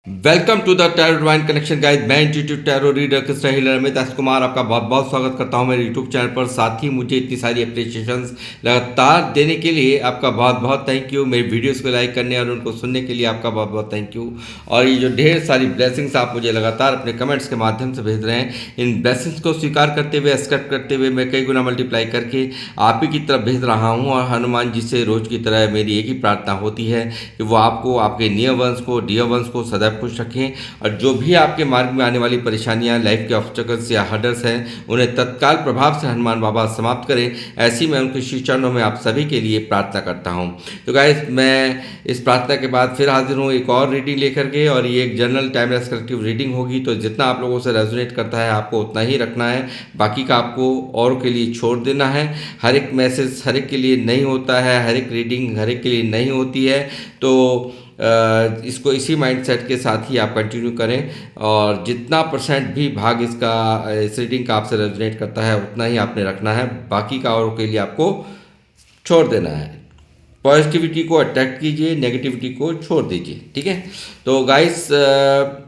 Welcome to the tarot divine connection guys. मैं institute tarot reader Krishna healer Amit Kumar आपका बहुत बहुत स्वागत करता हूं मेरे यूट्यूब चैनल पर। साथ ही मुझे इतनी सारी अप्रिसिएशंस लगातार देने के लिए आपका बहुत बहुत थैंक यू। मेरी वीडियोस को लाइक करने और उनको सुनने के लिए आपका बहुत बहुत थैंक यू। और ये जो ढेर सारी ब्लेसिंग्स आप मुझे लगातार अपने कमेंट्स के माध्यम से भेज रहे हैं, इन ब्लेसिंग्स को स्वीकार करते हुए, एक्सेप्ट करते हुए मैं कई गुना मल्टीप्लाई करके आप ही की तरफ भेज रहा हूँ। और हनुमान जी से रोज़ की तरह मेरी एक ही प्रार्थना होती है कि वो आपको, आपके नियर वंश को, डियर वंश को सदैव खुश रखें। और जो भी आपके मार्ग में आने वाली परेशानियां, लाइफ के ऑब्स्टेकल्स या हर्डल्स हैं, उन्हें तत्काल प्रभाव से हनुमान बाबा समाप्त करें। ऐसी मैं उनके श्री चरणों में आप सभी के लिए प्रार्थना करता हूं। तो गाइस, मैं इस प्रार्थना के बाद फिर हाजिर हूं एक और रीडिंग लेकर के, और ये एक जनरल टाइमलेस कलेक्टिव रीडिंग होगी। तो जितना आप लोगों से रेजोनेट करता है आपको उतना ही रखना है, बाकी का आपको औरों के लिए छोड़ देना है। हर एक मैसेज हर एक के लिए नहीं होता है, हर एक रीडिंग हर एक के लिए नहीं होती है। तो इसको इसी माइंडसेट के साथ ही आप कंटिन्यू करें, और जितना परसेंट भी भाग इस रीडिंग का आपसे रेजोनेट करता है उतना ही आपने रखना है, बाकी का औरों के लिए आपको छोड़ देना है। पॉजिटिविटी को अट्रैक्ट कीजिए, नेगेटिविटी को छोड़ दीजिए, ठीक है। तो गाइस,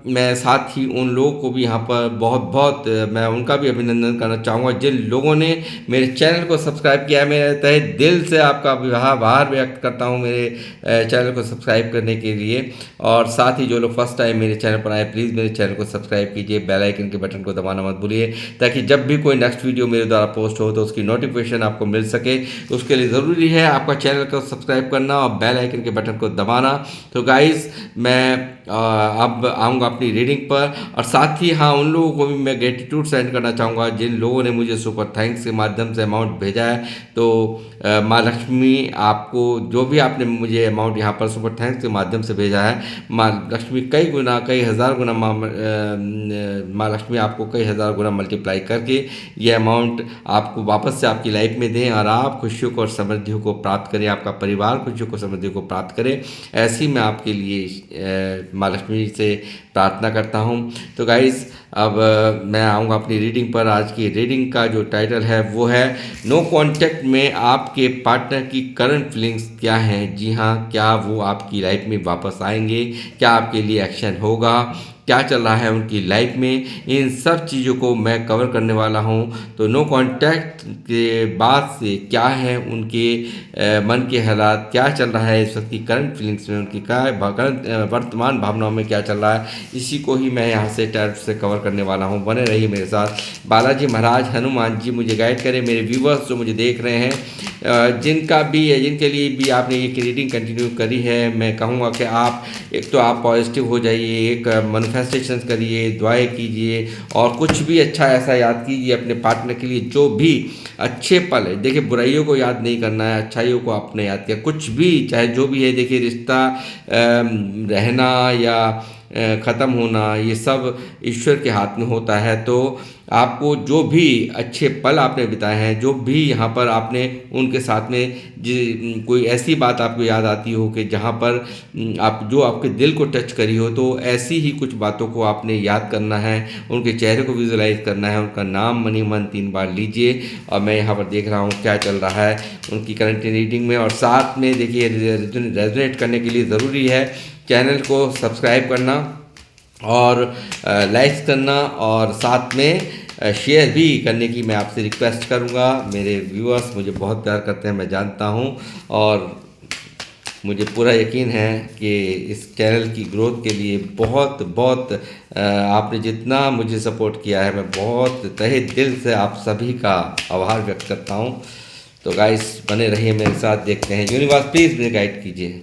मैं साथ ही उन लोगों को भी यहाँ पर बहुत बहुत मैं उनका भी अभिनंदन करना चाहूँगा जिन लोगों ने मेरे चैनल को सब्सक्राइब किया है। मैं तहे दिल से आपका आभार व्यक्त करता हूँ मेरे चैनल को सब्सक्राइब करने के लिए। और साथ ही जो लोग फर्स्ट टाइम मेरे चैनल पर आए, प्लीज़ मेरे चैनल को सब्सक्राइब कीजिए, बेल आइकन के बटन को दबाना मत भूलिए, ताकि जब भी कोई नेक्स्ट वीडियो मेरे द्वारा पोस्ट हो तो उसकी नोटिफिकेशन आपको मिल सके। उसके लिए ज़रूरी है आपका चैनल को सब्सक्राइब करना और बेल आइकन के बटन को दबाना। तो गाइस, मैं अब आऊँगा अपनी रीडिंग पर, और साथ ही हाँ, उन लोगों को भी मैं ग्रेटिट्यूड सेंड करना चाहूँगा जिन लोगों ने मुझे सुपर थैंक्स के माध्यम से अमाउंट भेजा है। तो माँ लक्ष्मी, आपको जो भी आपने मुझे अमाउंट यहाँ पर सुपर थैंक्स के माध्यम से भेजा है, माँ लक्ष्मी कई गुना, कई हज़ार गुना माँ लक्ष्मी आपको कई हज़ार गुना मल्टीप्लाई करके ये अमाउंट आपको वापस से आपकी लाइफ में दें, और आप खुशियों को और समृद्धियों को प्राप्त करें, आपका परिवार खुशियों को समृद्धियों को प्राप्त करे। ऐसी मैं आपके लिए माँ लक्ष्मी से प्रार्थना करता हूँ। तो गाइज़, अब मैं आऊँगा अपनी रीडिंग पर। आज की रीडिंग का जो टाइटल है वो है नो कॉन्टैक्ट में आपके पार्टनर की करंट फीलिंग्स क्या हैं। जी हाँ, क्या वो आपकी लाइफ में वापस आएंगे, क्या आपके लिए एक्शन होगा, क्या चल रहा है उनकी लाइफ में, इन सब चीज़ों को मैं कवर करने वाला हूँ। तो नो कांटेक्ट के बाद से क्या है उनके मन के हालात, क्या चल रहा है इस वक्त की करंट फीलिंग्स में, उनकी क्या करंट वर्तमान भावनाओं में क्या चल रहा है, इसी को ही मैं यहाँ से टैरो से कवर करने वाला हूँ। बने रहिए मेरे साथ। बालाजी महाराज, हनुमान जी मुझे गाइड करें। मेरे व्यूवर्स जो मुझे देख रहे हैं, जिनका भी है, जिनके लिए भी आपने ये रीडिंग कंटिन्यू करी है, मैं कहूँगा कि आप एक तो आप पॉजिटिव हो जाइए, एक मैनिफेस्टेशन करिए, दुआएं कीजिए, और कुछ भी अच्छा ऐसा याद कीजिए अपने पार्टनर के लिए जो भी अच्छे पल है। देखिए, बुराइयों को याद नहीं करना है, अच्छाइयों को आपने याद किया। कुछ भी चाहे जो भी है, देखिए रिश्ता रहना या ख़त्म होना, ये सब ईश्वर के हाथ में होता है। तो आपको जो भी अच्छे पल आपने बिताए हैं, जो भी यहाँ पर आपने उनके साथ में कोई ऐसी बात आपको याद आती हो कि जहाँ पर आप जो आपके दिल को टच करी हो, तो ऐसी ही कुछ बातों को आपने याद करना है, उनके चेहरे को विजुलाइज करना है, उनका नाम मनी मन 3 बार लीजिए। और मैं यहाँ पर देख रहा हूँ क्या चल रहा है उनकी करंट रीडिंग में। और साथ में देखिए, रेजोनेट करने के लिए ज़रूरी है चैनल को सब्सक्राइब करना और लाइक्स करना, और साथ में शेयर भी करने की मैं आपसे रिक्वेस्ट करूंगा। मेरे व्यूअर्स मुझे बहुत प्यार करते हैं, मैं जानता हूं, और मुझे पूरा यकीन है कि इस चैनल की ग्रोथ के लिए बहुत बहुत आपने जितना मुझे सपोर्ट किया है, मैं बहुत तहे दिल से आप सभी का आभार व्यक्त करता हूं। तो गाइस, बने रहिए मेरे साथ, देखते हैं। यूनिवर्स प्लीज़ मुझे गाइड कीजिए।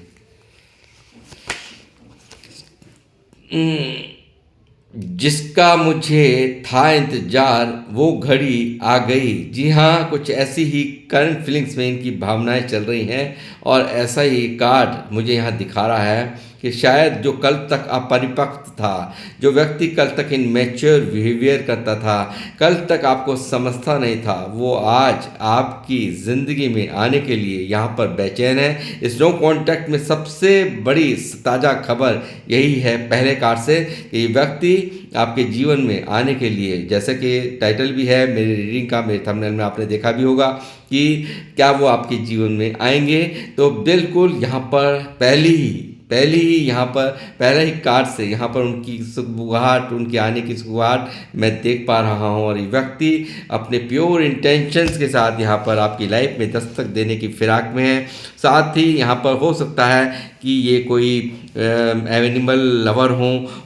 जिसका मुझे था इंतजार वो घड़ी आ गई। जी हाँ, कुछ ऐसी ही करंट फीलिंग्स में इनकी भावनाएं चल रही हैं, और ऐसा ही कार्ड मुझे यहाँ दिखा रहा है कि शायद जो कल तक अपरिपक्व था, जो व्यक्ति कल तक इनमैच्योर बिहेवियर करता था, कल तक आपको समझता नहीं था, वो आज आपकी ज़िंदगी में आने के लिए यहाँ पर बेचैन है। इस नो कॉन्टैक्ट में सबसे बड़ी ताज़ा खबर यही है पहले कार्ड से, कि व्यक्ति आपके जीवन में आने के लिए, जैसे कि टाइटल भी है मेरी रीडिंग का, मेरे थंबनेल में आपने देखा भी होगा कि क्या वो आपके जीवन में आएंगे। तो बिल्कुल यहाँ पर पहली ही पहले ही यहाँ पर पहले ही कार्ड से यहाँ पर उनकी सुगबुगाहट, उनके आने की सुगबुगाहट मैं देख पा रहा हूँ। और ये व्यक्ति अपने प्योर इंटेंशंस के साथ यहाँ पर आपकी लाइफ में दस्तक देने की फिराक में है। साथ ही यहाँ पर हो सकता है कि ये कोई एनिमल लवर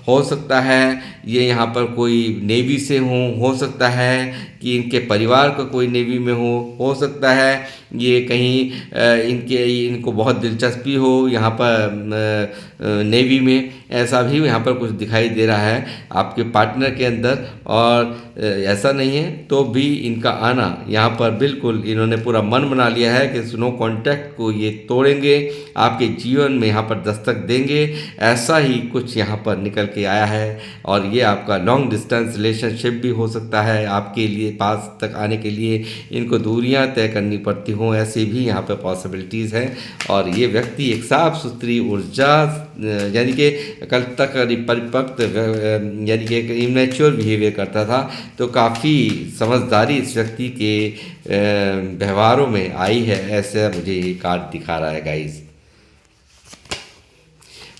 हो सकता है ये यहाँ पर कोई नेवी से हो सकता है कि इनके परिवार का कोई नेवी में हो सकता है ये कहीं इनको बहुत दिलचस्पी हो यहाँ पर नेवी में, ऐसा भी यहाँ पर कुछ दिखाई दे रहा है आपके पार्टनर के अंदर। और ऐसा नहीं है तो भी इनका आना यहाँ पर बिल्कुल इन्होंने पूरा मन बना लिया है कि नो कॉन्टैक्ट को ये तोड़ेंगे, आपके जीवन में यहाँ पर दस्तक देंगे। ऐसा ही कुछ यहाँ पर निकल के आया है और ये आपका लॉन्ग डिस्टेंस रिलेशनशिप भी हो सकता है। आपके लिए पास तक आने के लिए इनको दूरियां तय करनी पड़ती हों, ऐसी भी यहाँ पर पॉसिबिलिटीज़ हैं। और ये व्यक्ति एक साफ सुथरी ऊर्जा यानी कि कल तक परिपक्व यानी कि एक इमेच्योर बिहेवियर करता था, तो काफ़ी समझदारी इस व्यक्ति के व्यवहारों में आई है, ऐसा मुझे ये कार्ड दिखा रहा है गाइस।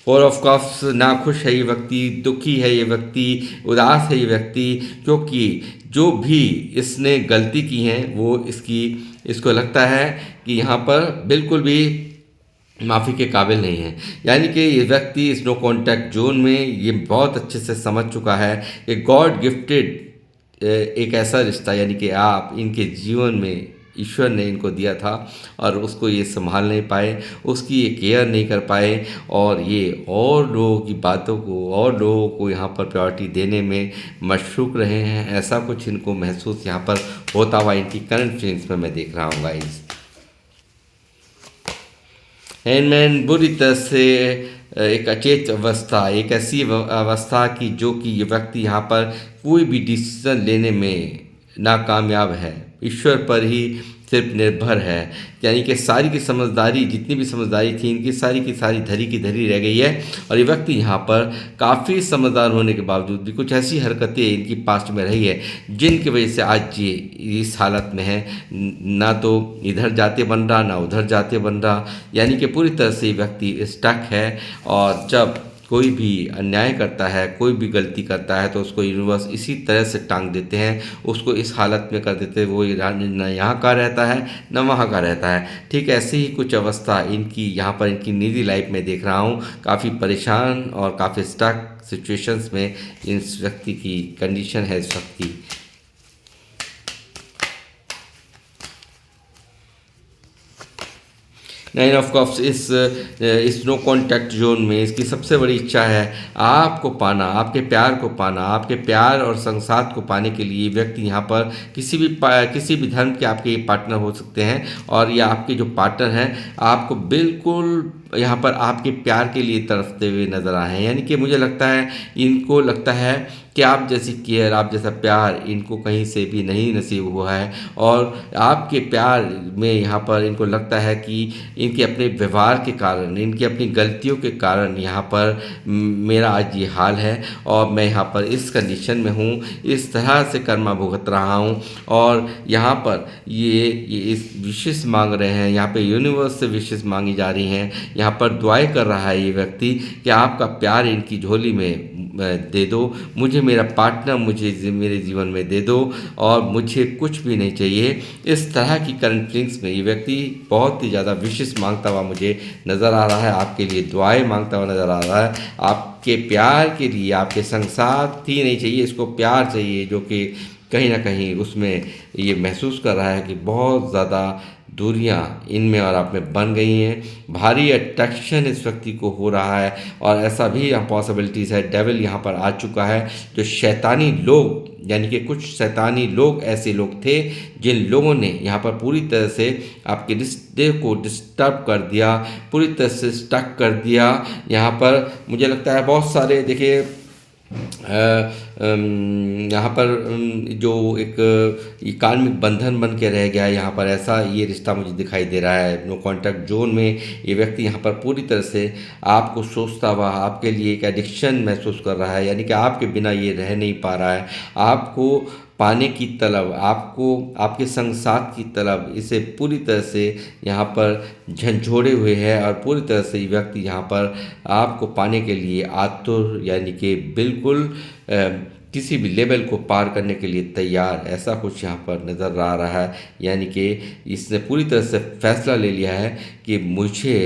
फोर ऑफ कप्स, नाखुश है ये व्यक्ति, दुखी है ये व्यक्ति, उदास है ये व्यक्ति, क्योंकि जो भी इसने गलती की है वो इसको लगता है कि यहाँ पर बिल्कुल भी माफ़ी के काबिल नहीं है। यानी कि ये व्यक्ति इस नो कॉन्टैक्ट जोन में ये बहुत अच्छे से समझ चुका है कि गॉड गिफ्टेड एक ऐसा रिश्ता यानी कि आप इनके जीवन में ईश्वर ने इनको दिया था और उसको ये संभाल नहीं पाए, उसकी ये केयर नहीं कर पाए और ये और लोगों की बातों को और लोगों को यहाँ पर प्रायोरिटी देने में मशरूक रहे हैं। ऐसा कुछ इनको महसूस यहाँ पर होता हुआ इनकी करंट फीलिंग्स में मैं देख रहा हूँ गाइस। हैंडमैन बुरी तरह से एक अचेत अवस्था, एक ऐसी अवस्था की जो कि ये व्यक्ति यहाँ पर कोई भी डिसीजन लेने में नाकामयाब है, ईश्वर पर ही सिर्फ निर्भर है। यानी कि सारी की समझदारी, जितनी भी समझदारी थी इनकी सारी की सारी धरी की धरी रह गई है। और ये व्यक्ति यहाँ पर काफ़ी समझदार होने के बावजूद भी कुछ ऐसी हरकतें इनकी पास्ट में रही है जिनकी वजह से आज ये इस हालत में है, ना तो इधर जाते बन रहा ना उधर जाते बन रहा। यानी कि पूरी तरह से ये व्यक्ति स्टक है और जब कोई भी अन्याय करता है, कोई भी गलती करता है तो उसको यूनिवर्स इसी तरह से टांग देते हैं, उसको इस हालत में कर देते हैं वो न यहाँ का रहता है न वहाँ का रहता है। ठीक ऐसे ही कुछ अवस्था इनकी यहाँ पर इनकी निजी लाइफ में देख रहा हूँ। काफ़ी परेशान और काफ़ी स्टक सिचुएशंस में इस व्यक्ति की कंडीशन है इस वक्त की। नाइन ऑफ कप्स इस नो कॉन्टैक्ट जोन में इसकी सबसे बड़ी इच्छा है आपको पाना, आपके प्यार को पाना, आपके प्यार और संसाथ को पाने के लिए व्यक्ति यहाँ पर किसी भी धर्म के आपके पार्टनर हो सकते हैं और या आपके जो पार्टनर हैं आपको बिल्कुल यहाँ पर आपके प्यार के लिए तरसते हुए नज़र आए हैं। यानी कि मुझे लगता है इनको लगता है कि आप जैसी केयर, आप जैसा प्यार इनको कहीं से भी नहीं नसीब हुआ है और आपके प्यार में यहाँ पर इनको लगता है कि इनके अपने व्यवहार के कारण, इनकी अपनी गलतियों के कारण यहाँ पर मेरा आज ये हाल है और मैं यहाँ पर इस कंडीशन में हूँ, इस तरह से कर्मा भुगत रहा हूँ। और यहाँ पर ये इस विशेष मांग रहे हैं, यहाँ पे यूनिवर्स से विशेष मांगी जा रही हैं। यहाँ पर दुआएं कर रहा है ये व्यक्ति कि आपका प्यार इनकी झोली में दे दो, मुझे मेरा पार्टनर मुझे मेरे जीवन में दे दो और मुझे कुछ भी नहीं चाहिए। इस तरह की करंट फीलिंग्स में ये व्यक्ति बहुत ही ज़्यादा विशेष मांगता हुआ मुझे नज़र आ रहा है, आपके लिए दुआएं मांगता हुआ नज़र आ रहा है। आपके प्यार के लिए, आपके संग साथ ही नहीं चाहिए, इसको प्यार चाहिए जो कि कहीं ना कहीं उसमें ये महसूस कर रहा है कि बहुत ज़्यादा दूरियां इनमें और आप में बन गई हैं। भारी अट्रैक्शन इस व्यक्ति को हो रहा है और ऐसा भी यहाँ पॉसिबिलिटीज़ है डेविल यहाँ पर आ चुका है। जो शैतानी लोग यानी कि कुछ शैतानी लोग ऐसे लोग थे जिन लोगों ने यहाँ पर पूरी तरह से आपके रिश्ते को डिस्टर्ब कर दिया, पूरी तरह से स्टक कर दिया। यहाँ पर मुझे लगता है बहुत सारे देखिए यहाँ पर जो एक ये कार्मिक बंधन बन के रह गया है यहाँ पर, ऐसा ये रिश्ता मुझे दिखाई दे रहा है। नो कॉन्टैक्ट जोन में ये व्यक्ति यहाँ पर पूरी तरह से आपको सोचता हुआ आपके लिए एक एडिक्शन महसूस कर रहा है, यानी कि आपके बिना ये रह नहीं पा रहा है, आपको पाने की तलब, आपको आपके संग साथ की तलब, इसे पूरी तरह से यहाँ पर झंझोड़े हुए है और पूरी तरह से ये व्यक्ति यहाँ पर आपको पाने के लिए आतुर, यानी कि बिल्कुल किसी भी लेवल को पार करने के लिए तैयार, ऐसा कुछ यहाँ पर नज़र आ रहा है। यानी कि इसने पूरी तरह से फैसला ले लिया है कि मुझे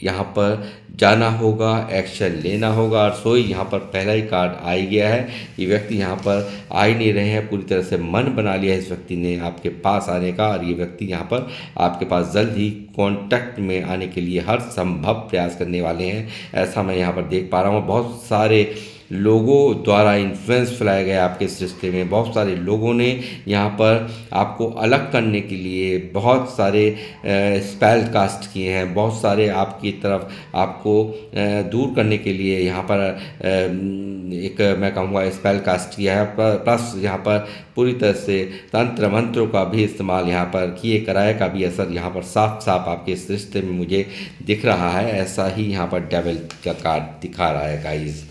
यहाँ पर जाना होगा, एक्शन लेना होगा। और सोई यहाँ पर पहला ही कार्ड आ ही गया है। ये व्यक्ति यहाँ पर आ ही नहीं रहे हैं, पूरी तरह से मन बना लिया है इस व्यक्ति ने आपके पास आने का। और ये व्यक्ति यहाँ पर आपके पास जल्द ही कांटेक्ट में आने के लिए हर संभव प्रयास करने वाले हैं, ऐसा मैं यहाँ पर देख पा रहा हूँ। बहुत सारे लोगों द्वारा इन्फ्लुएंस फैलाया गया आपके इस रिश्ते में। बहुत सारे लोगों ने यहाँ पर आपको अलग करने के लिए बहुत सारे स्पेल कास्ट किए हैं, बहुत सारे आपकी तरफ आपको दूर करने के लिए यहाँ पर एक मैं कहूँगा स्पेल कास्ट किया है। प्लस यहाँ पर पूरी तरह से तंत्र मंत्रों का भी इस्तेमाल यहाँ पर किए कराए का भी असर यहाँ पर साफ साफ आपके इस रिश्ते में मुझे दिख रहा है। ऐसा ही यहाँ पर डेविल का कार्ड दिखा रहा है गाइस।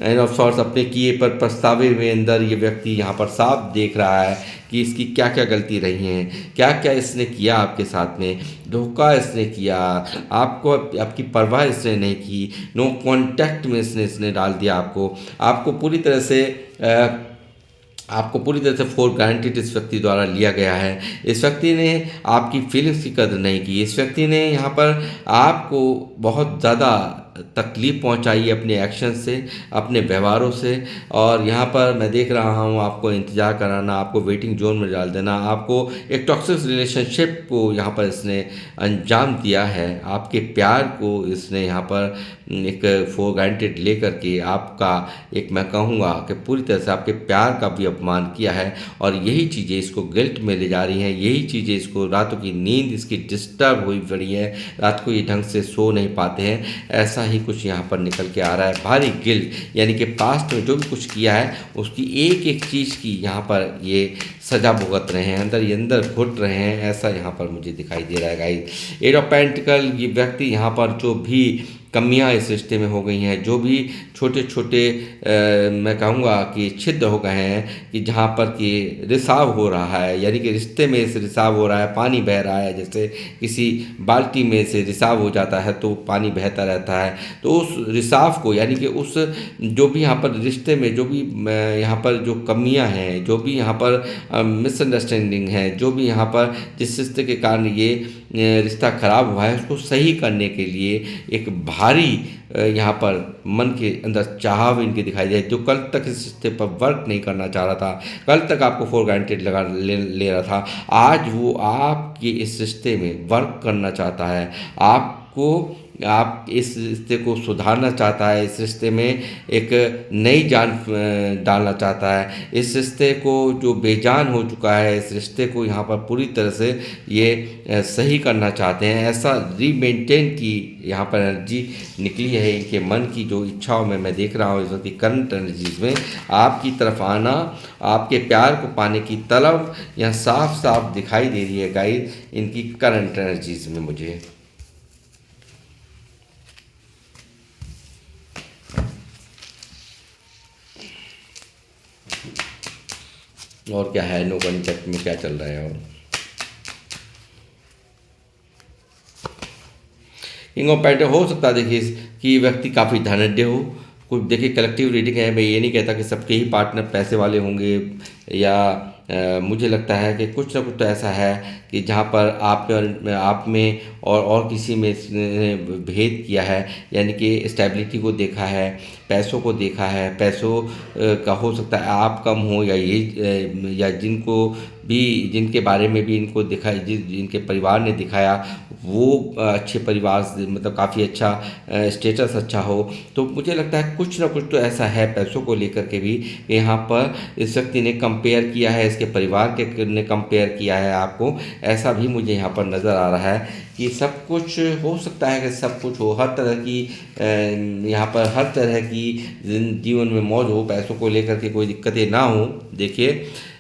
एंड ऑफ सॉर्ट्स अपने किए पर पछतावे में अंदर ये व्यक्ति यहाँ पर साफ देख रहा है कि इसकी क्या क्या गलती रही हैं, क्या क्या इसने किया आपके साथ में, धोखा इसने किया आपको, आपकी परवाह इसने नहीं की, नो कांटेक्ट में इसने डाल दिया आपको पूरी तरह से आपको पूरी तरह से फॉर ग्रांटेड इस व्यक्ति द्वारा लिया गया है। इस व्यक्ति ने आपकी फीलिंग्स की कदर नहीं की। इस व्यक्ति ने यहाँ पर आपको बहुत ज़्यादा तकलीफ़ पहुंचाई है अपने एक्शन से, अपने व्यवहारों से। और यहाँ पर मैं देख रहा हूँ आपको इंतज़ार कराना, आपको वेटिंग जोन में डाल देना, आपको एक टॉक्सिक रिलेशनशिप को यहाँ पर इसने अंजाम दिया है। आपके प्यार को इसने यहाँ पर एक फॉर ग्रांटेड ले करके आपका एक मैं कहूँगा कि पूरी तरह से आपके प्यार का भी अपमान किया है। और यही चीज़ें इसको गिल्ट में ले जा रही हैं, यही चीज़ें इसको रातों की नींद इसकी डिस्टर्ब हुई पड़ी है, रात को ये ढंग से सो नहीं पाते हैं। ऐसा ही कुछ यहाँ पर निकल के आ रहा है। भारी गिल्ट, यानी कि पास्ट में जो भी कुछ किया है उसकी एक एक चीज़ की यहाँ पर ये सजा भुगत रहे हैं, अंदर ही अंदर घुट रहे हैं, ऐसा यहाँ पर मुझे दिखाई दे रहा है गाइस। एट ऑफ पेंटिकल, ये व्यक्ति यहाँ पर जो भी कमियां इस रिश्ते में हो गई हैं, जो भी छोटे छोटे मैं कहूँगा कि छिद्र हो गए हैं, कि जहाँ पर कि रिसाव हो रहा है, यानी कि रिश्ते में से रिसाव हो रहा है, पानी बह रहा है, जैसे किसी बाल्टी में से रिसाव हो जाता है तो पानी बहता रहता है। तो उस रिसाव को, यानी कि उस जो भी यहाँ पर रिश्ते में जो भी यहाँ पर जो कमियाँ हैं, जो भी यहाँ पर मिसअंडरस्टैंडिंग है, जो भी यहाँ पर जिस रिश्ते के कारण ये रिश्ता खराब हुआ है, उसको सही करने के लिए एक भारी यहाँ पर मन के अंदर चाहव इनके दिखाई दे, जो कल तक इस रिश्ते पर वर्क नहीं करना चाह रहा था, कल तक आपको फॉर ग्रांटेड ले रहा था, आज वो आपके इस रिश्ते में वर्क करना चाहता है। आप इस रिश्ते को सुधारना चाहता है, इस रिश्ते में एक नई जान डालना चाहता है, इस रिश्ते को जो बेजान हो चुका है, इस रिश्ते को यहाँ पर पूरी तरह से ये सही करना चाहते हैं। ऐसा रीमेंटेन की यहाँ पर एनर्जी निकली है इनके मन की जो इच्छाओं में मैं देख रहा हूँ। इस वक्त की करंट एनर्जीज में आपकी तरफ आना, आपके प्यार को पाने की तलब यहाँ साफ साफ दिखाई दे रही है गाइस, इनकी करंट एनर्जीज में मुझे। और क्या है, नो कॉन्टेक्ट में क्या चल रहा है। और किंग ऑफ पेंटेकल हो सकता है देखिए कि व्यक्ति काफ़ी धनाढ्य हो। कुछ देखिए कलेक्टिव रीडिंग है, मैं ये नहीं कहता कि सबके ही पार्टनर पैसे वाले होंगे, या मुझे लगता है कि कुछ ना कुछ तो ऐसा है कि जहाँ पर आप में और किसी में भेद किया है, यानी कि स्टेबिलिटी को देखा है, पैसों को देखा है, पैसों का हो सकता है आप कम हो, या ये या जिनके बारे में भी इनको दिखा, जिनके परिवार ने दिखाया वो अच्छे परिवार से, मतलब काफ़ी अच्छा स्टेटस अच्छा हो। तो मुझे लगता है कुछ ना कुछ तो ऐसा है पैसों को लेकर के भी, यहाँ पर इस व्यक्ति ने कंपेयर किया है, इसके परिवार के ने कंपेयर किया है आपको, ऐसा भी मुझे यहाँ पर नज़र आ रहा है कि सब कुछ हो सकता है कि सब कुछ हो, हर तरह की यहाँ पर हर तरह की जीवन में मौज हो, पैसों को लेकर के कोई दिक्कतें ना हो। देखिए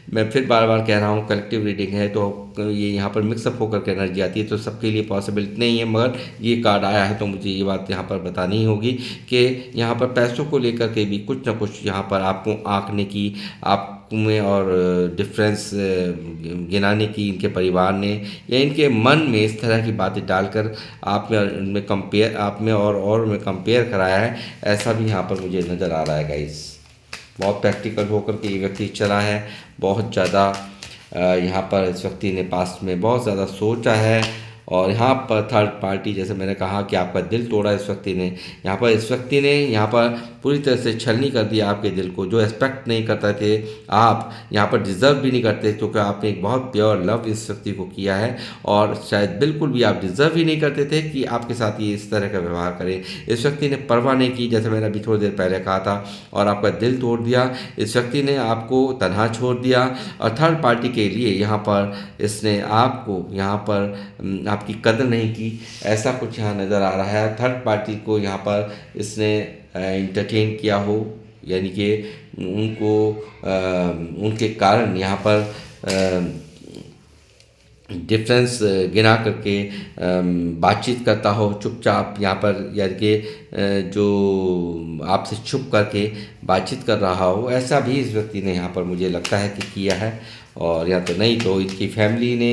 मैं फिर बार बार कह रहा हूँ कलेक्टिव रीडिंग है तो ये यहाँ पर मिक्सअप होकर के एनर्जी आती है, तो सबके लिए पॉसिबिलिटी नहीं है, मगर ये कार्ड आया है तो मुझे ये बात यहाँ पर बतानी ही होगी कि यहाँ पर पैसों को लेकर के भी कुछ ना कुछ यहाँ पर आपको आंकने की, आप में और डिफरेंस गिनाने की इनके परिवार ने या इनके मन में इस तरह की बातें डालकर आप में इनमें कंपेयर, आप में और में कंपेयर कराया है, ऐसा भी यहाँ पर मुझे नज़र आ रहा है गाइस। बहुत प्रैक्टिकल होकर के ये व्यक्ति चला है, बहुत ज़्यादा यहाँ पर इस व्यक्ति ने पास्ट में बहुत ज़्यादा सोचा है, और यहाँ पर थर्ड पार्टी, जैसे मैंने कहा कि आपका दिल तोड़ा इस व्यक्ति ने, यहाँ पर इस व्यक्ति ने यहाँ पर पूरी तरह से छलनी कर दिया आपके दिल को, जो एक्सपेक्ट नहीं करते थे आप, यहाँ पर डिज़र्व भी नहीं करते, क्योंकि आपने एक बहुत प्योर लव इस व्यक्ति को किया है, और शायद बिल्कुल भी आप डिज़र्व ही नहीं करते थे कि आपके साथ ये इस तरह का व्यवहार करे। इस व्यक्ति ने परवाह नहीं की, जैसे मैंने अभी थोड़ी देर पहले कहा था, और आपका दिल तोड़ दिया। इस व्यक्ति ने आपको तनहा छोड़ दिया, और थर्ड पार्टी के लिए यहाँ पर इसने आपको यहाँ पर आपकी कदर नहीं की, ऐसा कुछ यहाँ नज़र आ रहा है। थर्ड पार्टी को यहाँ पर इसने इंटरटेन किया हो, यानी कि उनको उनके कारण यहाँ पर डिफरेंस गिना करके बातचीत करता हो चुपचाप यहाँ पर, यानी कि जो आपसे छुप करके बातचीत कर रहा हो, ऐसा भी इस व्यक्ति ने यहाँ पर मुझे लगता है कि किया है। और या तो नहीं तो इसकी फैमिली ने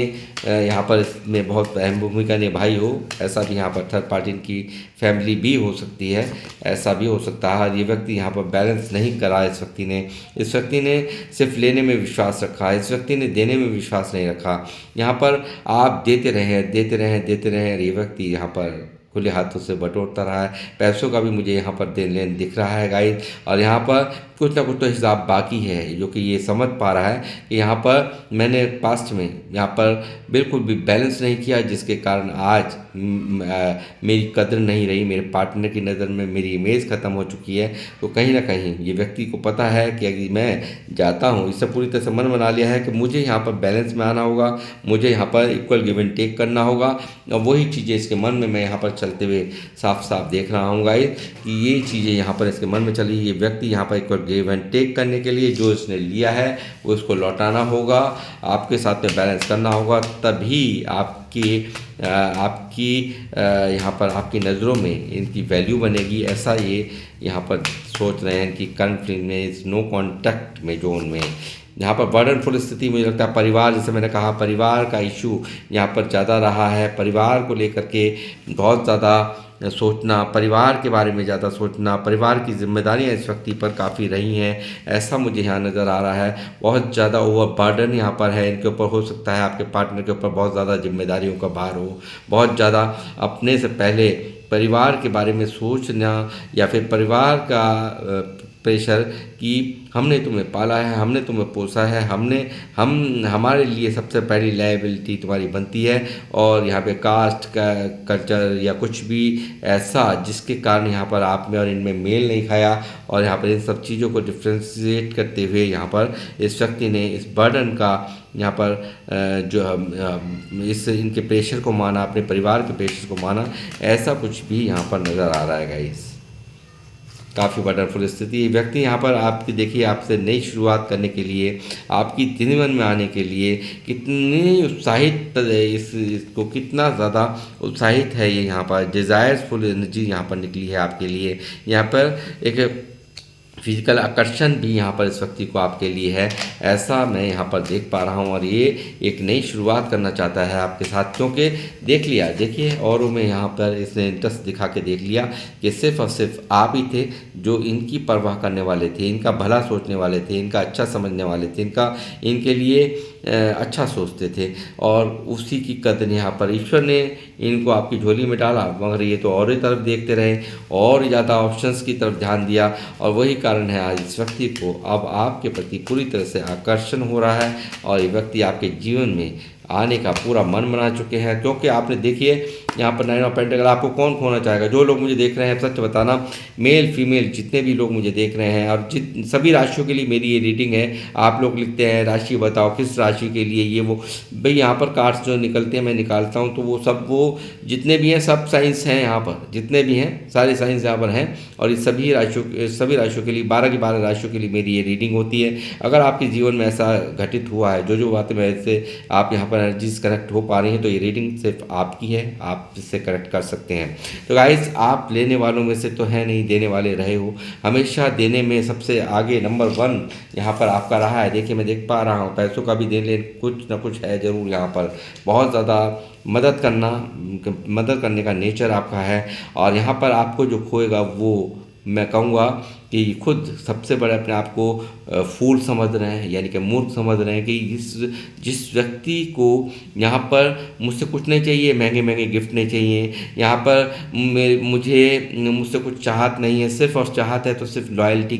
यहाँ पर इसमें बहुत अहम भूमिका निभाई हो, ऐसा भी यहाँ पर थर्ड पार्टी की फैमिली भी हो सकती है, ऐसा भी हो सकता है। ये व्यक्ति यहाँ पर बैलेंस नहीं करा इस व्यक्ति ने सिर्फ लेने में विश्वास रखा, इस व्यक्ति ने देने में विश्वास नहीं रखा। यहाँ पर आप देते रहे, ये व्यक्ति यहाँ पर खुले हाथों से बटोरता रहा है। पैसों का भी मुझे यहाँ पर देन लेन दिख रहा है गाइस, और यहाँ पर कुछ ना कुछ तो हिसाब बाकी है, जो कि ये समझ पा रहा है कि यहाँ पर मैंने पास्ट में यहाँ पर बिल्कुल भी बैलेंस नहीं किया, जिसके कारण आज मेरी कदर नहीं रही, मेरे पार्टनर की नज़र में मेरी इमेज ख़त्म हो चुकी है। तो कहीं ना कहीं ये व्यक्ति को पता है कि अगर मैं जाता हूँ, इससे पूरी तरह से मन बना लिया है कि मुझे यहाँ पर बैलेंस में आना होगा, मुझे यहाँ पर इक्वल गिव एंड टेक करना होगा, और वही चीज़ें इसके मन में मैं यहाँ पर चलते हुए साफ साफ देख रहा हूँ गाइस कि ये चीज़ें यहाँ पर इसके मन में चली। ये व्यक्ति यहाँ पर इक्वल गिव एंड टेक करने के लिए जो इसने लिया है वो इसको लौटाना होगा, आपके साथ में बैलेंस करना होगा, तभी आपकी यहाँ पर आपकी नज़रों में इनकी वैल्यू बनेगी, ऐसा ये यहाँ पर सोच रहे हैं कि करंट में इस नो कॉन्टैक्ट में जोन में यहाँ पर बर्डनफुल स्थिति। मुझे लगता है परिवार, जैसे मैंने कहा, परिवार का इशू यहाँ पर ज़्यादा रहा है, परिवार को लेकर के बहुत ज़्यादा सोचना, परिवार के बारे में ज़्यादा सोचना, परिवार की जिम्मेदारियाँ इस व्यक्ति पर काफ़ी रही हैं, ऐसा मुझे यहाँ नज़र आ रहा है। बहुत ज़्यादा ओवर बर्डन यहाँ पर है इनके ऊपर, हो सकता है आपके पार्टनर के ऊपर बहुत ज़्यादा जिम्मेदारियों का भार हो, बहुत ज़्यादा अपने से पहले परिवार के बारे में सोचना, या फिर परिवार का प्रेशर कि हमने तुम्हें पाला है, हमने तुम्हें पोसा है, हमारे लिए सबसे पहली लायबिलिटी तुम्हारी बनती है, और यहाँ पे कास्ट का कल्चर या कुछ भी ऐसा जिसके कारण यहाँ पर आप में और इनमें मेल नहीं खाया, और यहाँ पर इन सब चीज़ों को डिफ्रेंशिएट करते हुए यहाँ पर इस व्यक्ति ने इस बर्डन का यहाँ पर जो इस इनके प्रेशर को माना, अपने परिवार के प्रेशर को माना, ऐसा कुछ भी यहाँ पर नज़र आ रहा है गाइस। काफ़ी वंडरफुल स्थिति। व्यक्ति यहाँ पर आपकी देखिए, आपसे नई शुरुआत करने के लिए, आपकी जीवन में आने के लिए कितनी उत्साहित, इसको कितना ज़्यादा उत्साहित है ये, यहाँ पर डिज़ायर्सफुल एनर्जी यहाँ पर निकली है आपके लिए। यहाँ पर एक फिजिकल आकर्षण भी यहाँ पर इस व्यक्ति को आपके लिए है, ऐसा मैं यहाँ पर देख पा रहा हूँ, और ये एक नई शुरुआत करना चाहता है आपके साथ, क्योंकि देख लिया, देखिए औरों में यहाँ पर इसने इंटरेस्ट दिखा के देख लिया कि सिर्फ और सिर्फ आप ही थे जो इनकी परवाह करने वाले थे, इनका भला सोचने वाले थे, इनका अच्छा समझने वाले थे, इनके लिए अच्छा सोचते थे, और उसी की कदर यहाँ पर ईश्वर ने इनको आपकी झोली में डाला, मगर ये तो और ही तरफ देखते रहे, और ज़्यादा ऑप्शंस की तरफ ध्यान दिया, और वही कारण है आज इस व्यक्ति को अब आपके प्रति पूरी तरह से आकर्षण हो रहा है, और ये व्यक्ति आपके जीवन में आने का पूरा मन बना चुके हैं। क्योंकि आपने देखिए यहाँ पर 9 ऑफ पेंटिकल, आपको कौन खोना चाहेगा। जो लोग मुझे देख रहे हैं सच बताना, मेल फीमेल जितने भी लोग मुझे देख रहे हैं और सभी राशियों के लिए मेरी ये रीडिंग है। आप लोग लिखते हैं राशि बताओ किस राशि के लिए ये वो, भाई यहाँ पर कार्ड्स जो निकलते हैं मैं निकालता हूँ, तो वो सब वो जितने भी हैं सब साइंस हैं यहाँ पर, जितने भी हैं सारे साइंस यहाँ पर हैं। और ये सभी राशियों के लिए 12 की 12 राशियों के लिए मेरी ये रीडिंग होती है। अगर आपके जीवन में ऐसा घटित हुआ है, जो बातें मेरे से आप यहाँ पर एनर्जीज कनेक्ट हो पा रही हैं, तो ये रीडिंग सिर्फ आपकी है, आप इससे कनेक्ट कर सकते हैं। तो गाइस, आप लेने वालों में से तो है नहीं, देने वाले रहे हो। हमेशा देने में सबसे आगे नंबर 1 यहाँ पर आपका रहा है। देखिए मैं देख पा रहा हूँ पैसों का भी देन लेन कुछ ना कुछ है ज़रूर यहाँ पर। बहुत ज़्यादा मदद करने का नेचर आपका है। और यहाँ पर आपको जो खोएगा वो मैं कहूँगा कि खुद सबसे बड़े अपने आप को फूल समझ रहे हैं, यानी कि मूर्ख समझ रहे हैं कि जिस व्यक्ति को यहाँ पर मुझसे कुछ नहीं चाहिए, महंगे महंगे गिफ्ट नहीं चाहिए, यहाँ पर मुझसे कुछ चाहत नहीं है, सिर्फ और चाहत है तो सिर्फ लॉयल्टी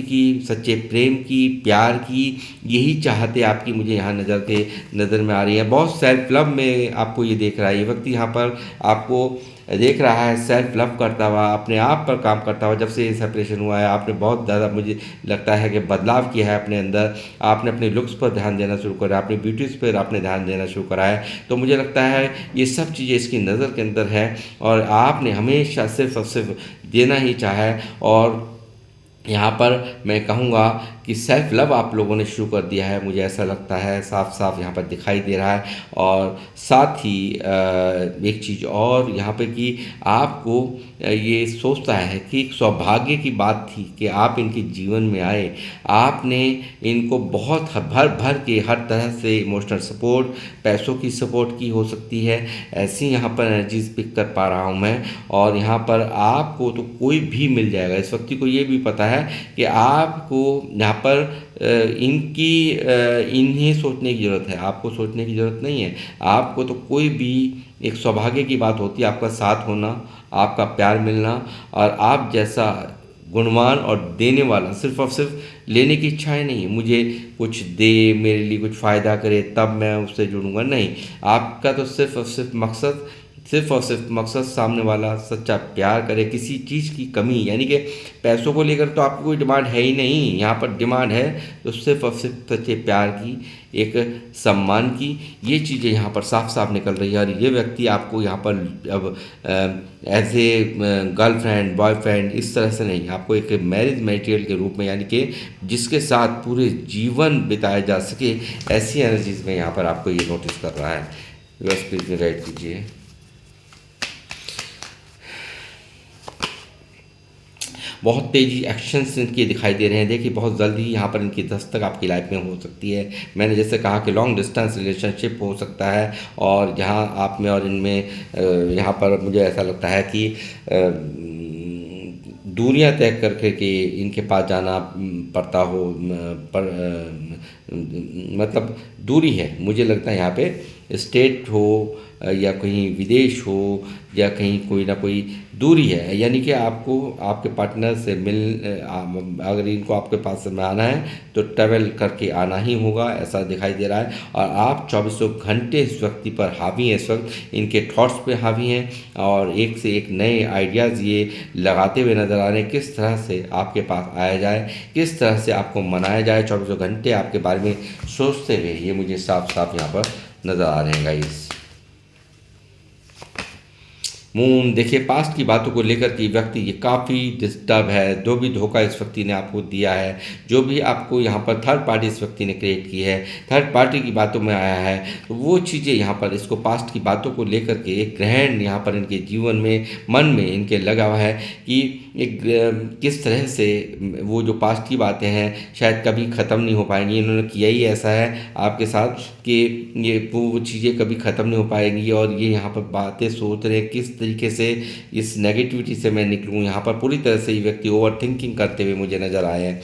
की, सच्चे प्रेम की, प्यार की, यही चाहते आपकी मुझे यहाँ नज़र में आ रही है। बहुत सेल्फ लव में आपको ये देख रहा है ये व्यक्ति, यहाँ पर आपको देख रहा है सेल्फ लव करता हुआ, अपने आप पर काम करता हुआ। जब से ये सेपरेशन हुआ है आपने बहुत ज़्यादा मुझे लगता है कि बदलाव किया है अपने अंदर। आपने अपने लुक्स पर ध्यान देना शुरू करा, अपनी ब्यूटीज़ पर आपने ध्यान देना शुरू करा है। तो मुझे लगता है ये सब चीज़ें इसकी नज़र के अंदर है और आपने हमेशा सिर्फ और सिर्फ देना ही चाहा है। और यहाँ पर मैं कहूँगा कि सेल्फ लव आप लोगों ने शुरू कर दिया है, मुझे ऐसा लगता है, साफ साफ यहाँ पर दिखाई दे रहा है। और साथ ही एक चीज़ और यहाँ पे कि आपको ये सोचता है कि एक सौभाग्य की बात थी कि आप इनके जीवन में आए। आपने इनको बहुत भर भर के हर तरह से इमोशनल सपोर्ट, पैसों की सपोर्ट की हो सकती है, ऐसी यहाँ पर एनर्जीज पिक कर पा रहा हूँ मैं। और यहाँ पर आपको तो कोई भी मिल जाएगा। इस व्यक्ति को ये भी पता है कि आपको यहाँ पर इन्हें सोचने की ज़रूरत है, आपको सोचने की ज़रूरत नहीं है। आपको तो कोई भी एक सौभाग्य की बात होती है, आपका साथ होना, आपका प्यार मिलना और आप जैसा गुणवान और देने वाला। सिर्फ और सिर्फ लेने की इच्छाएं नहीं है, मुझे कुछ दे, मेरे लिए कुछ फ़ायदा करे तब मैं उससे जुड़ूंगा, नहीं। आपका तो सिर्फ और सिर्फ मकसद सामने वाला सच्चा प्यार करे, किसी चीज़ की कमी, यानी कि पैसों को लेकर तो आपकी कोई डिमांड है ही नहीं। यहाँ पर डिमांड है तो सिर्फ और सिर्फ सच्चे प्यार की, एक सम्मान की, ये चीज़ें यहाँ पर साफ साफ निकल रही है। और ये व्यक्ति आपको यहाँ पर अब एज ए गर्लफ्रेंड बॉयफ्रेंड इस तरह से नहीं, आपको एक मैरिज मटेरियल के रूप में, यानी कि जिसके साथ पूरे जीवन बिताया जा सके, ऐसी एनर्जीज में यहाँ पर आपको ये नोटिस कर रहा है। बस प्लीज गाइड कीजिए। बहुत तेज़ी एक्शंस इनके दिखाई दे रहे हैं। देखिए बहुत जल्दी यहाँ पर इनकी दस्तक आपकी लाइफ में हो सकती है। मैंने जैसे कहा कि लॉन्ग डिस्टेंस रिलेशनशिप हो सकता है और जहाँ आप में और इनमें यहाँ पर मुझे ऐसा लगता है कि दूरियां तय करके कि इनके पास जाना पड़ता हो, मतलब दूरी है। मुझे लगता है यहाँ पे स्टेट हो या कहीं विदेश हो या कहीं कोई ना कोई दूरी है, यानी कि आपको आपके पार्टनर से अगर इनको आपके पास में आना है तो ट्रैवल करके आना ही होगा, ऐसा दिखाई दे रहा है। और आप 24 घंटे इस व्यक्ति पर हावी हैं, इस वक्त इनके थॉट्स पे हावी हैं और एक से एक नए आइडियाज़ ये लगाते हुए नज़र आ रहे हैं। किस तरह से आपके पास आया जाए, किस तरह से आपको मनाया जाए, 24 घंटे आपके बारे में सोचते हुए ये मुझे साफ साफ यहाँ पर नज़र आ रहे हैं गाइस। मून, देखिए पास्ट की बातों को लेकर के व्यक्ति ये काफ़ी डिस्टर्ब है। जो भी धोखा इस व्यक्ति ने आपको दिया है, जो भी आपको यहाँ पर थर्ड पार्टी इस व्यक्ति ने क्रिएट की है, थर्ड पार्टी की बातों में आया है, तो वो चीज़ें यहाँ पर इसको पास्ट की बातों को लेकर के एक ग्रहण यहाँ पर इनके जीवन में, मन में इनके लगा हुआ है कि एक किस तरह से वो जो पास्ट की बातें हैं शायद कभी ख़त्म नहीं हो पाएंगी। इन्होंने किया ही ऐसा है आपके साथ कि ये वो चीज़ें कभी ख़त्म नहीं हो पाएंगी और ये यहाँ पर बातें सोच रहे हैं किस तरीके से इस नेगेटिविटी से मैं निकलूँ। यहाँ पर पूरी तरह से ये व्यक्ति ओवर थिंकिंग करते हुए मुझे नज़र आए हैं।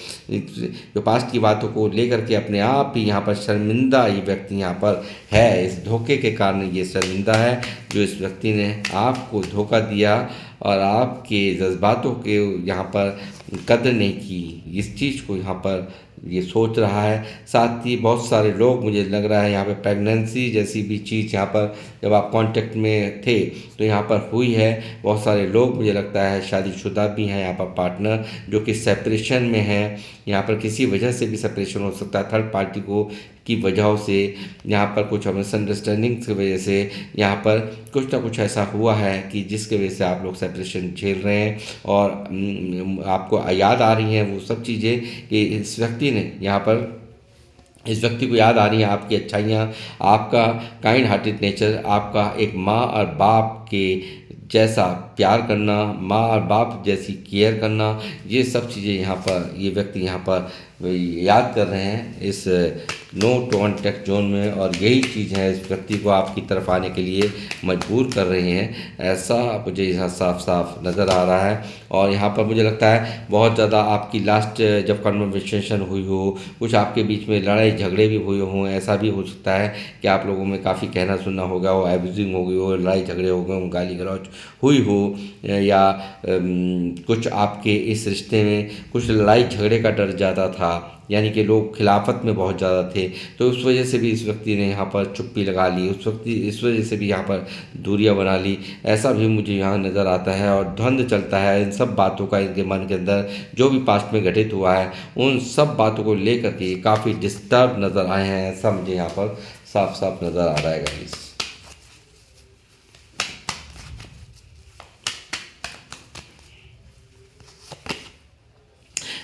जो पास्ट की बातों को लेकर के अपने आप ही यहाँ पर शर्मिंदा ये व्यक्ति यहाँ पर है। इस धोखे के कारण ये शर्मिंदा है जो इस व्यक्ति ने आपको धोखा दिया और आपके जज्बातों के यहाँ पर कदर नहीं की। इस चीज़ को यहाँ पर ये सोच रहा है। साथ ही बहुत सारे लोग, मुझे लग रहा है यहाँ पे प्रेगनेंसी जैसी भी चीज़ यहाँ पर जब आप कांटेक्ट में थे तो यहाँ पर हुई है। बहुत सारे लोग मुझे लगता है शादीशुदा भी हैं यहाँ पर पार्टनर, जो कि सेपरेशन में हैं। यहाँ पर किसी वजह से भी सेपरेशन हो सकता है, थर्ड पार्टी को की वजहों से, यहाँ पर कुछ मिसअंडरस्टैंडिंग की वजह से यहाँ पर कुछ ना कुछ ऐसा हुआ है कि जिसके वजह से आप लोग सेपरेशन झेल रहे हैं। और आपको याद आ रही हैं वो सब चीज़ें कि इस व्यक्ति ने यहाँ पर, इस व्यक्ति को याद आ रही हैं आपकी अच्छाइयाँ, आपका काइंड हार्टेड नेचर, आपका एक माँ और बाप के जैसा प्यार करना, माँ और बाप जैसी केयर करना, ये सब चीज़ें यहाँ पर ये व्यक्ति यहाँ पर याद कर रहे हैं इस नो कॉन्टैक्ट जोन में। और यही चीज़ है इस व्यक्ति को आपकी तरफ आने के लिए मजबूर कर रही हैं, ऐसा मुझे यहाँ साफ साफ नज़र आ रहा है। और यहाँ पर मुझे लगता है बहुत ज़्यादा आपकी लास्ट जब कन्वर्सेशन हुई हो, कुछ आपके बीच में लड़ाई झगड़े भी हुए हों, ऐसा भी हो सकता है कि आप लोगों में काफ़ी कहना सुनना हो गया हो, एब्यूजिंग हो गई हो, लड़ाई झगड़े हो गए हों, गाली गलौज हुई हो, या कुछ आपके इस रिश्ते में कुछ लड़ाई झगड़े का डर ज़्यादा था, यानी कि लोग खिलाफत में बहुत ज़्यादा थे, तो उस वजह से भी इस व्यक्ति ने यहाँ पर चुप्पी लगा ली, इस वजह से भी यहाँ पर दूरियां बना ली, ऐसा भी मुझे यहाँ नज़र आता है। और द्वंद्व चलता है इन सब बातों का, इनके मन के अंदर जो भी पास्ट में घटित हुआ है उन सब बातों को लेकर के काफ़ी डिस्टर्ब नज़र आए हैं, ऐसा मुझे यहाँ पर साफ साफ नज़र आ रहा है गाइस।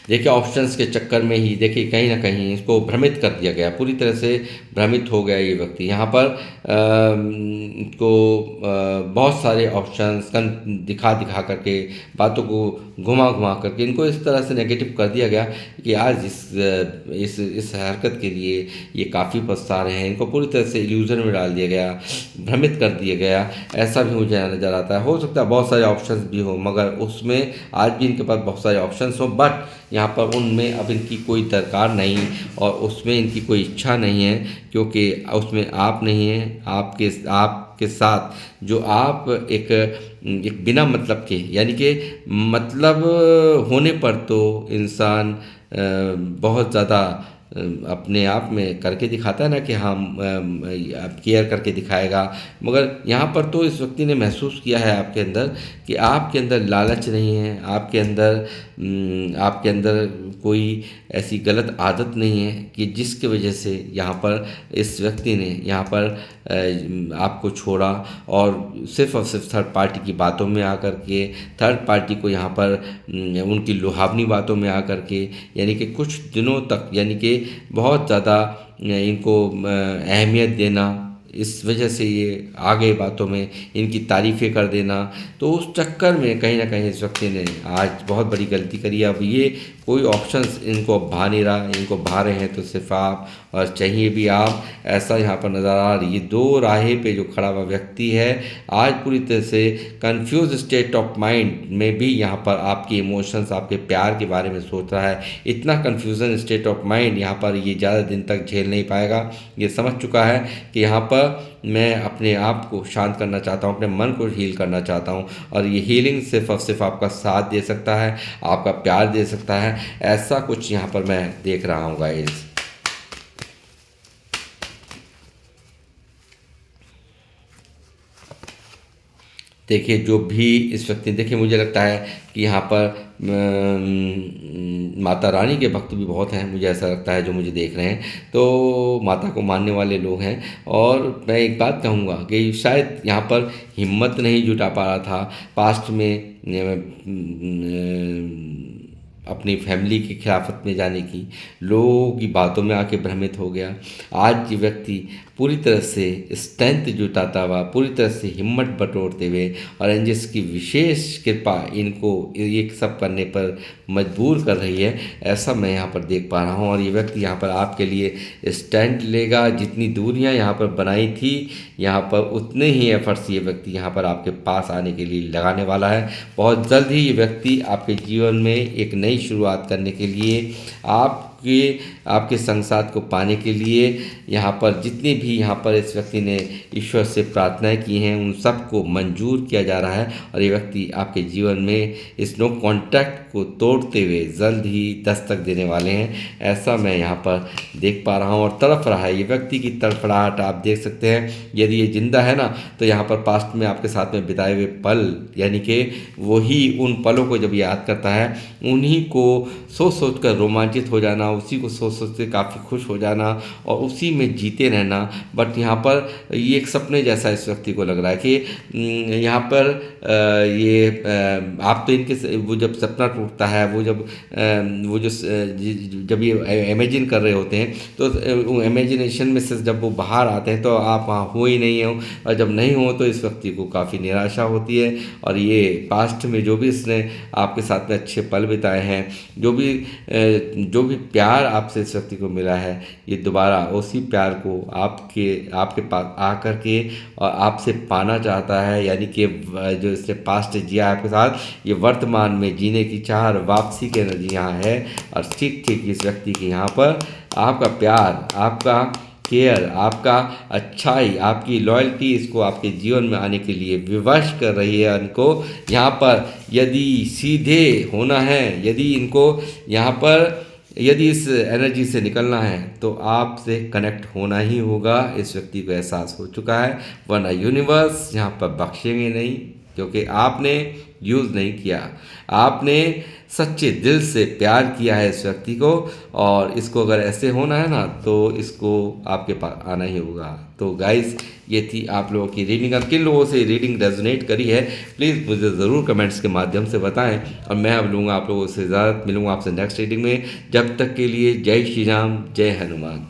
देखिए ऑप्शंस के चक्कर में ही देखिए कहीं ना कहीं इसको भ्रमित कर दिया गया, पूरी तरह से भ्रमित हो गया ये व्यक्ति। यहाँ पर को बहुत सारे ऑप्शंस दिखा दिखा करके, बातों को घुमा घुमा करके इनको इस तरह से नेगेटिव कर दिया गया कि आज इस हरकत के लिए ये काफ़ी पछता रहे हैं। इनको पूरी तरह से इल्यूजन में डाल दिया गया, भ्रमित कर दिया गया, ऐसा भी मुझे नज़र आता है। हो सकता है बहुत सारे ऑप्शंस भी हो, मगर उसमें आज भी इनके पास बहुत सारे ऑप्शंस हो, बट यहाँ पर उनमें अब इनकी कोई दरकार नहीं और उसमें इनकी कोई इच्छा नहीं है, क्योंकि उसमें आप नहीं हैं। आपके साथ जो आप एक बिना मतलब के, यानी कि मतलब होने पर तो इंसान बहुत ज़्यादा अपने आप में करके दिखाता है ना कि हम केयर करके दिखाएगा, मगर यहाँ पर तो इस व्यक्ति ने महसूस किया है आपके अंदर कि आपके अंदर लालच नहीं है, आपके अंदर कोई ऐसी गलत आदत नहीं है कि जिसके वजह से यहाँ पर इस व्यक्ति ने यहाँ पर आपको छोड़ा और सिर्फ थर्ड पार्टी की बातों में आकर के, थर्ड पार्टी को यहाँ पर उनकी लुभावनी बातों में आकर के, यानी कि कुछ दिनों तक, यानी कि बहुत ज़्यादा इनको अहमियत देना, इस वजह से ये आगे बातों में इनकी तारीफ़ें कर देना, तो उस चक्कर में कहीं ना कहीं इस व्यक्ति ने आज बहुत बड़ी गलती करी। अब ये कोई ऑप्शंस इनको भा नहीं रहा, इनको भा रहे हैं तो सिर्फ आप, और चाहिए भी आप, ऐसा यहाँ पर नज़र आ रही है। दो राहे पे जो खड़ा हुआ व्यक्ति है आज पूरी तरह से कंफ्यूज स्टेट ऑफ माइंड में भी यहाँ पर आपके इमोशंस, आपके प्यार के बारे में सोच रहा है। इतना कंफ्यूजन स्टेट ऑफ माइंड यहाँ पर ये ज़्यादा दिन तक झेल नहीं पाएगा। ये समझ चुका है कि यहाँ पर मैं अपने आप को शांत करना चाहता हूँ, अपने मन को हील करना चाहता हूँ, और ये हीलिंग सिर्फ और सिर्फ आपका साथ दे सकता है, आपका प्यार दे सकता है। ऐसा कुछ यहाँ पर मैं देख रहा हूँ गाइस। देखिए जो भी इस व्यक्ति, देखिए मुझे लगता है कि यहाँ पर माता रानी के भक्त भी बहुत हैं, मुझे ऐसा लगता है जो मुझे देख रहे हैं, तो माता को मानने वाले लोग हैं। और मैं एक बात कहूँगा कि शायद यहाँ पर हिम्मत नहीं जुटा पा रहा था पास्ट में अपनी फैमिली की खिलाफत में जाने की, लोगों की बातों में आके भ्रमित हो गया। आज ये व्यक्ति पूरी तरह से स्ट्रेंथ जुटाता हुआ, पूरी तरह से हिम्मत बटोरते हुए, और एंजल्स की विशेष कृपा इनको ये सब करने पर मजबूर कर रही है, ऐसा मैं यहाँ पर देख पा रहा हूँ। और ये व्यक्ति यहाँ पर आपके लिए स्टैंड लेगा। जितनी दूरियाँ यहाँ पर बनाई थी, यहाँ पर उतने ही एफर्ट्स ये व्यक्ति यहाँ पर आपके पास आने के लिए लगाने वाला है। बहुत जल्द ही ये व्यक्ति आपके जीवन में एक नई शुरुआत करने के लिए, आप आपके संग साथ को पाने के लिए यहाँ पर जितने भी यहाँ पर इस व्यक्ति ने ईश्वर से प्रार्थनाएं की हैं उन सबको मंजूर किया जा रहा है और ये व्यक्ति आपके जीवन में इस नो कॉन्टैक्ट को तोड़ते हुए जल्द ही दस्तक देने वाले हैं, ऐसा मैं यहाँ पर देख पा रहा हूँ। और तड़फ रहा है ये व्यक्ति की तड़फड़ाहट आप देख सकते हैं। यदि ये जिंदा है ना तो यहाँ पर पास्ट में आपके साथ में बिताए हुए पल, यानी कि वही उन पलों को जब याद करता है उन्हीं को सोच कर रोमांचित हो जाना, उसी को सोच के काफ़ी खुश हो जाना और उसी में जीते रहना। बट यहाँ पर ये एक सपने जैसा इस व्यक्ति को लग रहा है कि यहाँ पर आप तो इनके वो जब सपना टूटता है, वो जब जब ये इमेजिन कर रहे होते हैं तो इमेजिनेशन में से जब वो बाहर आते हैं तो आप वहाँ हो ही नहीं हो, और जब नहीं हो तो इस व्यक्ति को काफ़ी निराशा होती है। और ये पास्ट में जो भी इसने आपके साथ में अच्छे पल बिताए हैं, जो भी प्यार आपसे इस व्यक्ति को मिला है, ये दोबारा उसी प्यार को आपके पास आकर के और आपसे पाना चाहता है। यानी कि जो इसने पास्ट जिया आपके साथ, ये वर्तमान में जीने की चाह और वापसी की एनर्जी यहाँ है। और ठीक इस व्यक्ति के यहाँ पर आपका प्यार, आपका केयर, आपका अच्छाई, आपकी लॉयल्टी इसको आपके जीवन में आने के लिए विवश कर रही है। इनको यहाँ पर यदि सीधे होना है, यदि इनको यहाँ पर यदि इस एनर्जी से निकलना है तो आपसे कनेक्ट होना ही होगा। इस व्यक्ति को एहसास हो चुका है, वरना यूनिवर्स यहाँ पर बख्शेंगे नहीं, क्योंकि आपने यूज़ नहीं किया, आपने सच्चे दिल से प्यार किया है इस व्यक्ति को। और इसको अगर ऐसे होना है ना तो इसको आपके पास आना ही होगा। तो गाइस, ये थी आप लोगों की रीडिंग। अब किन लोगों से रीडिंग रेजोनेट करी है प्लीज़ मुझे ज़रूर कमेंट्स के माध्यम से बताएं। और मैं अब लूँगा आप लोगों से इजाज़त, मिलूँगा आपसे नेक्स्ट रीडिंग में। जब तक के लिए जय श्री राम, जय हनुमान।